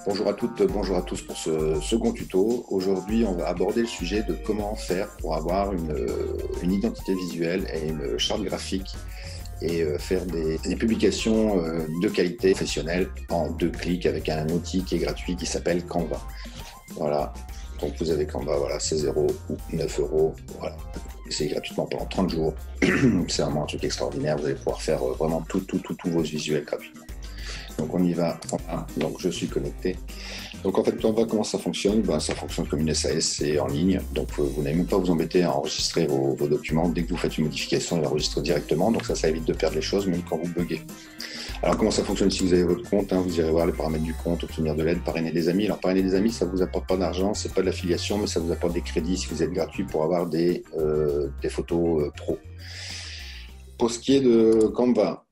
Bonjour à toutes, bonjour à tous pour ce second tuto. Aujourd'hui, on va aborder le sujet de comment faire pour avoir une identité visuelle et une charte graphique et faire des publications de qualité professionnelle en 2 clics avec un outil qui est gratuit qui s'appelle Canva. Voilà, donc vous avez Canva, voilà, 16 € ou 9 €, voilà. C'est gratuitement pendant 30 jours. C'est vraiment un truc extraordinaire, vous allez pouvoir faire vraiment tous vos visuels gratuitement. Donc on y va, donc je suis connecté. Donc en fait, Canva, comment ça fonctionne? Ça fonctionne comme une SAS, c'est en ligne. Donc vous n'avez même pas à vous embêter à enregistrer vos documents. Dès que vous faites une modification, il enregistre directement. Donc ça évite de perdre les choses, même quand vous buguez. Alors comment ça fonctionne si vous avez votre compte, vous irez voir les paramètres du compte, obtenir de l'aide, parrainer des amis. Alors parrainer des amis, ça ne vous apporte pas d'argent, c'est pas de l'affiliation, mais ça vous apporte des crédits si vous êtes gratuit pour avoir des photos pro. Pour ce qui est de Canva,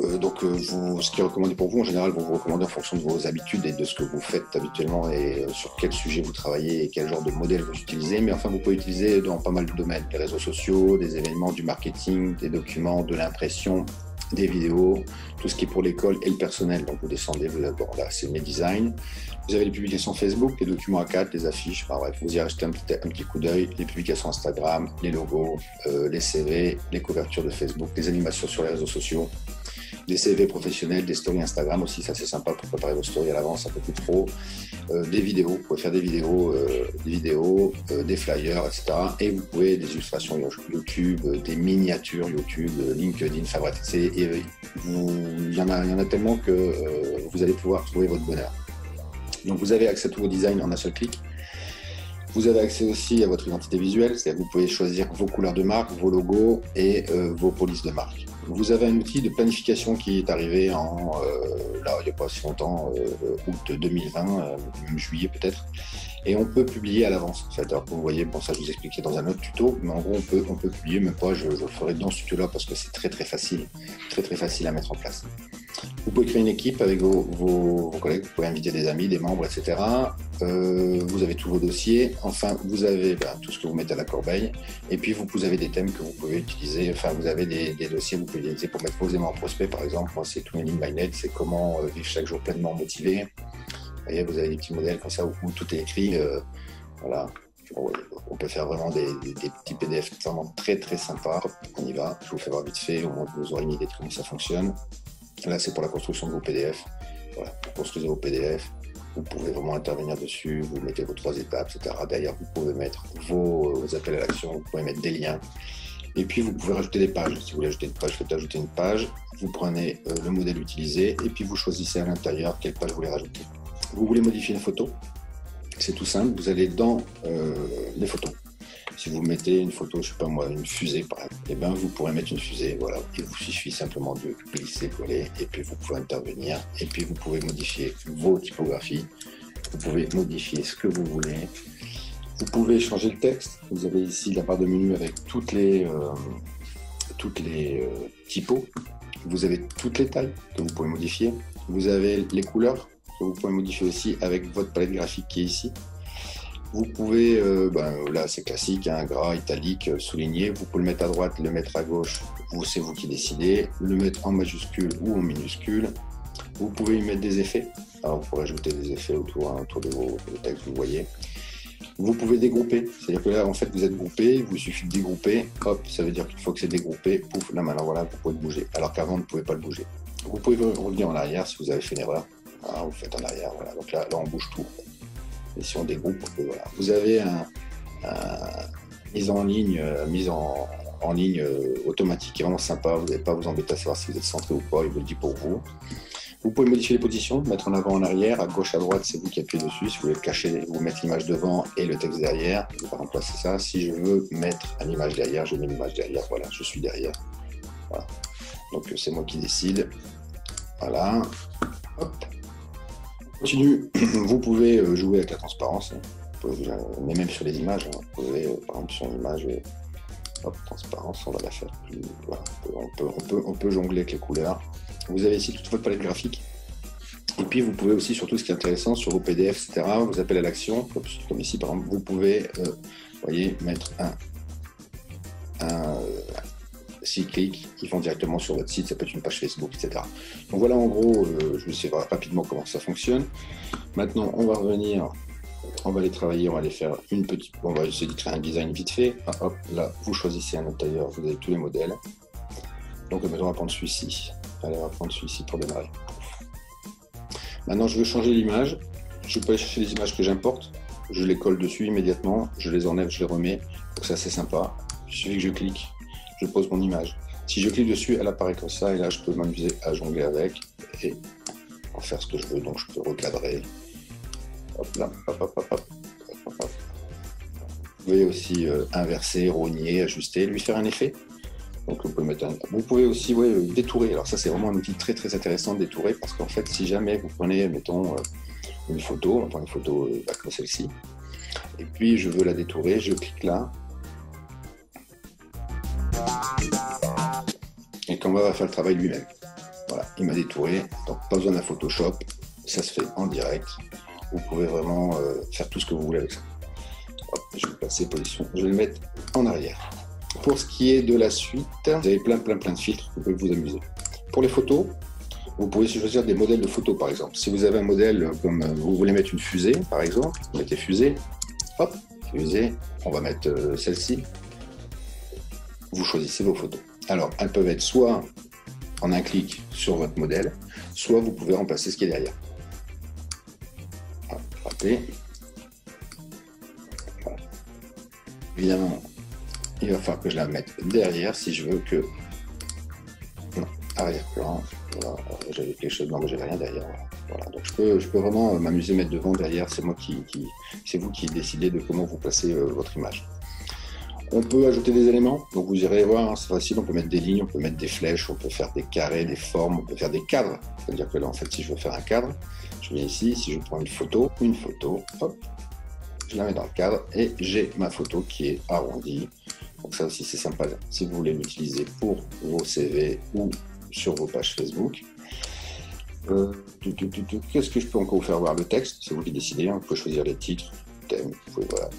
ce qui est recommandé pour vous, en général, vous recommandez en fonction de vos habitudes et de ce que vous faites habituellement et sur quel sujet vous travaillez et quel genre de modèle vous utilisez. Mais enfin, vous pouvez utiliser dans pas mal de domaines, les réseaux sociaux, des événements, du marketing, des documents, de l'impression, des vidéos, tout ce qui est pour l'école et le personnel. Donc vous descendez, là c'est mes designs. Vous avez les publications Facebook, les documents A4, les affiches, bref, vous y achetez un petit coup d'œil, les publications Instagram, les logos, les CV, les couvertures de Facebook, les animations sur les réseaux sociaux, des CV professionnels, des stories Instagram aussi, ça c'est sympa pour préparer vos stories à l'avance, un peu plus pro, des vidéos, vous pouvez faire des vidéos, des flyers, etc. Et vous pouvez des illustrations YouTube, des miniatures YouTube, LinkedIn, enfin bref, il y en a tellement que vous allez pouvoir trouver votre bonheur. Donc vous avez accès à tous vos designs en un seul clic. Vous avez accès aussi à votre identité visuelle, c'est-à-dire que vous pouvez choisir vos couleurs de marque, vos logos et vos polices de marque. Vous avez un outil de planification qui est arrivé il n'y a pas si longtemps, août 2020, même juillet peut-être, et on peut publier à l'avance. En fait. Alors vous voyez, ça je vous expliquais dans un autre tuto, mais en gros on peut publier, mais pas, je le ferai dans ce tuto-là parce que c'est très facile à mettre en place. Vous pouvez créer une équipe avec vos collègues, vous pouvez inviter des amis, des membres, etc. Vous avez tous vos dossiers, enfin vous avez tout ce que vous mettez à la corbeille, et puis vous avez des thèmes que vous pouvez utiliser, enfin vous avez des dossiers que vous pouvez utiliser pour mettre vos aimants prospects par exemple. Moi c'est Twinning by Net, c'est comment vivre chaque jour pleinement motivé. Vous voyez, vous avez des petits modèles comme ça où tout est écrit, voilà. On peut faire vraiment des petits PDF vraiment très sympas. On y va, je vous fais voir vite fait, au moins que vous aurez une idée de comment ça fonctionne. Là, c'est pour la construction de vos PDF. Voilà, pour construire vos PDF, vous pouvez vraiment intervenir dessus, vous mettez vos 3 étapes, etc. Derrière, vous pouvez mettre vos appels à l'action, vous pouvez mettre des liens. Et puis, vous pouvez rajouter des pages. Si vous voulez ajouter une page, faites ajouter une page. Vous prenez le modèle utilisé et puis vous choisissez à l'intérieur quelle page vous voulez rajouter. Vous voulez modifier une photo, c'est tout simple. Vous allez dans les photos. Si vous mettez une photo, je sais pas moi, une fusée par exemple, vous pourrez mettre une fusée, voilà. Il vous suffit simplement de glisser, coller, et puis vous pouvez intervenir, et puis vous pouvez modifier vos typographies, vous pouvez modifier ce que vous voulez, vous pouvez changer le texte. Vous avez ici la barre de menu avec toutes les typos, vous avez toutes les tailles que vous pouvez modifier, vous avez les couleurs que vous pouvez modifier aussi avec votre palette graphique qui est ici. Vous pouvez, là c'est classique, gras, italique, souligné, vous pouvez le mettre à droite, le mettre à gauche, c'est vous qui décidez, le mettre en majuscule ou en minuscule. Vous pouvez y mettre des effets, alors vous pourrez ajouter des effets autour de vos textes, vous voyez. Vous pouvez dégrouper, c'est-à-dire que là en fait vous êtes groupé, il vous suffit de dégrouper, hop, ça veut dire qu'une fois que c'est dégroupé, pouf, là maintenant voilà, vous pouvez le bouger, alors qu'avant vous ne pouvez pas le bouger. Vous pouvez revenir en arrière si vous avez fait une erreur, vous faites en arrière, voilà, donc là on bouge tout. Et si on dégroupe, voilà. Vous avez mise en ligne automatique qui est vraiment sympa. Vous n'avez pas à vous embêter à savoir si vous êtes centré ou pas, il vous le dit pour vous. Vous pouvez modifier les positions, mettre en avant, en arrière, à gauche, à droite, c'est vous qui appuyez dessus. Si vous voulez le cacher, vous mettez l'image devant et le texte derrière. Je vais remplacer ça. Si je veux mettre une image derrière, je mets l'image derrière. Voilà, je suis derrière. Voilà. Donc c'est moi qui décide. Voilà. Hop. Continue, vous pouvez jouer avec la transparence, mais même sur les images, vous pouvez par exemple sur une image, transparence, on va la faire plus, voilà, on peut jongler avec les couleurs. Vous avez ici toute votre palette graphique, et puis vous pouvez aussi, surtout ce qui est intéressant, sur vos PDF, etc., vous appelez à l'action, comme ici par exemple, vous pouvez, voyez, mettre s'ils cliquent, ils vont directement sur votre site, ça peut être une page Facebook, etc. Donc voilà en gros, je vais essayer rapidement comment ça fonctionne. Maintenant, on va revenir, on va aller travailler, on va aller faire une petite, on va essayer de créer un design vite fait. Ah, hop, là, vous choisissez un autre tailleur, vous avez tous les modèles. Donc maintenant, on va prendre celui-ci. Allez, on va prendre celui-ci pour démarrer. Maintenant, je veux changer l'image. Je peux aller chercher les images que j'importe. Je les colle dessus immédiatement. Je les enlève, je les remets. Donc ça, c'est sympa. Il suffit que je clique, je pose mon image. Si je clique dessus, elle apparaît comme ça. Et là, je peux m'amuser à jongler avec et en faire ce que je veux. Donc, je peux recadrer. Hop là, hop, hop, hop, hop, hop, hop. Vous pouvez aussi inverser, rogner, ajuster, lui faire un effet. Donc vous pouvez aussi détourer. Alors ça, c'est vraiment un outil très très intéressant de détourer parce qu'en fait, si jamais vous prenez, mettons, une photo, on prend une photo comme celle-ci, et puis je veux la détourer, je clique là, et Canva va faire le travail lui-même. Voilà, il m'a détouré, donc pas besoin d'un Photoshop, ça se fait en direct. Vous pouvez vraiment faire tout ce que vous voulez avec ça. Hop, je vais passer position, je vais le mettre en arrière. Pour ce qui est de la suite, vous avez plein de filtres, vous pouvez vous amuser. Pour les photos, vous pouvez choisir des modèles de photos par exemple. Si vous avez un modèle comme vous voulez mettre une fusée par exemple, vous mettez fusée, hop, fusée, on va mettre celle-ci. Vous choisissez vos photos. Alors, elles peuvent être soit en un clic sur votre modèle, soit vous pouvez remplacer ce qui est derrière. Hop, frappez. Voilà. Évidemment, il va falloir que je la mette derrière si je veux que... Non, arrière-plan. Voilà, j'avais quelque chose, non, mais j'avais rien derrière. Voilà. Donc je peux vraiment m'amuser, mettre devant, derrière. C'est moi c'est vous qui décidez de comment vous placez votre image. On peut ajouter des éléments, donc vous irez voir, hein, c'est facile, on peut mettre des lignes, on peut mettre des flèches, on peut faire des carrés, des formes, on peut faire des cadres. C'est-à-dire que là, en fait, si je veux faire un cadre, je viens ici, si je prends une photo, hop, je la mets dans le cadre et j'ai ma photo qui est arrondie. Donc ça aussi, c'est sympa, si vous voulez l'utiliser pour vos CV ou sur vos pages Facebook. Qu'est-ce que je peux encore vous faire voir? Le texte, c'est vous qui décidez, hein, vous pouvez choisir les titres, thèmes, vous pouvez, voilà.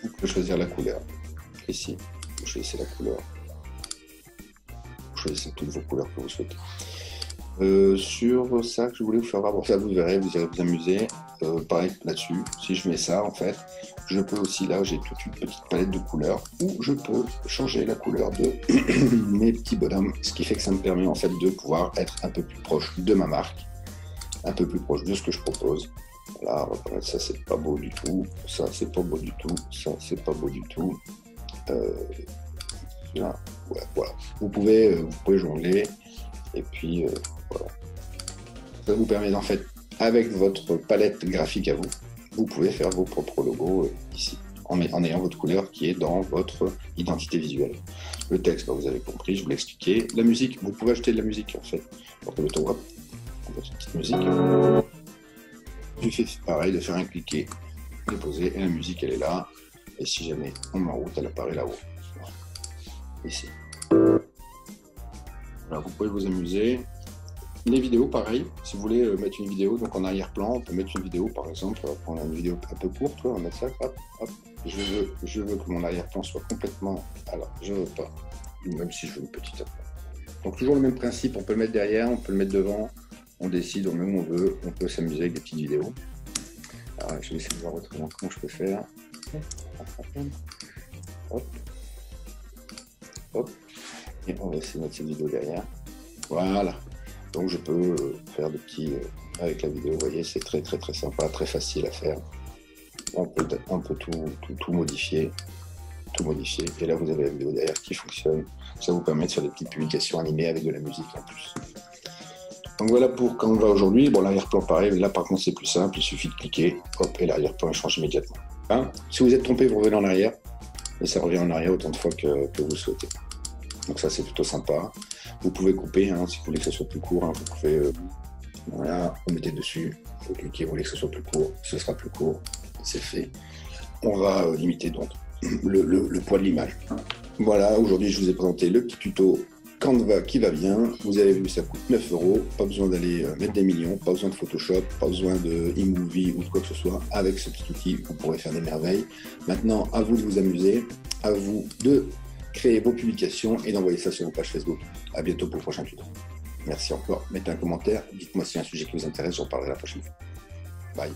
Vous pouvez choisir la couleur. Ici, vous choisissez la couleur. Vous choisissez toutes vos couleurs que vous souhaitez. Sur ça que je voulais vous faire voir, bon, ça vous verrez, vous irez vous amuser. Pareil là-dessus, si je mets ça, en fait, je peux aussi, là, j'ai toute une petite palette de couleurs où je peux changer la couleur de mes petits bonhommes, ce qui fait que ça me permet, en fait, de pouvoir être un peu plus proche de ma marque, un peu plus proche de ce que je propose. Là, ça c'est pas beau du tout, ça c'est pas beau du tout, ça c'est pas beau du tout. Là, ouais, voilà. Vous pouvez jongler et puis voilà. Ça vous permet en fait, avec votre palette graphique à vous, vous pouvez faire vos propres logos ici, en ayant votre couleur qui est dans votre identité visuelle. Le texte, vous avez compris, je vous l'ai expliqué. La musique, vous pouvez ajouter de la musique en fait. Pour le top, on va une petite musique. Il suffit pareil de faire un cliquer, déposer, et la musique elle est là. Et si jamais on met en route, elle apparaît là-haut. Voilà. Ici. Voilà, vous pouvez vous amuser. Les vidéos, pareil. Si vous voulez mettre une vidéo, donc en arrière-plan, on peut mettre une vidéo par exemple. On va prendre une vidéo un peu courte, on va mettre ça. Hop, hop. Je veux que mon arrière-plan soit complètement. Alors, je veux pas. Même si je veux une petite. Donc toujours le même principe. On peut le mettre derrière, on peut le mettre devant. On décide, on met où on veut, on peut s'amuser avec des petites vidéos. Alors, je vais essayer de voir autrement comment je peux faire. Hop. Hop. Et on va essayer de mettre cette vidéo derrière. Voilà. Donc je peux faire des petits... avec la vidéo, vous voyez, c'est très sympa, très facile à faire. On peut tout modifier. Tout modifier. Et là, vous avez la vidéo derrière qui fonctionne. Ça vous permet de faire des petites publications animées avec de la musique en plus. Donc voilà pour Canva aujourd'hui. Bon, l'arrière-plan pareil, là par contre c'est plus simple, il suffit de cliquer, hop, et l'arrière-plan change immédiatement. Hein, si vous êtes trompé, vous revenez en arrière, et ça revient en arrière autant de fois que vous souhaitez. Donc ça c'est plutôt sympa. Vous pouvez couper, hein, si vous voulez que ça soit plus court, hein, vous pouvez, voilà, vous mettez dessus, vous cliquez, vous voulez que ce soit plus court, ce sera plus court, c'est fait. On va limiter donc le poids de l'image. Voilà, aujourd'hui je vous ai présenté le petit tuto Canva qui va bien. Vous avez vu, ça coûte 9 €. Pas besoin d'aller mettre des millions, pas besoin de Photoshop, pas besoin de eMovie ou de quoi que ce soit. Avec ce petit outil, vous pourrez faire des merveilles. Maintenant, à vous de vous amuser, à vous de créer vos publications et d'envoyer ça sur vos pages Facebook. À bientôt pour le prochain tuto. Merci encore. Mettez un commentaire. Dites-moi si y a un sujet qui vous intéresse, j'en parlerai la prochaine fois. Bye.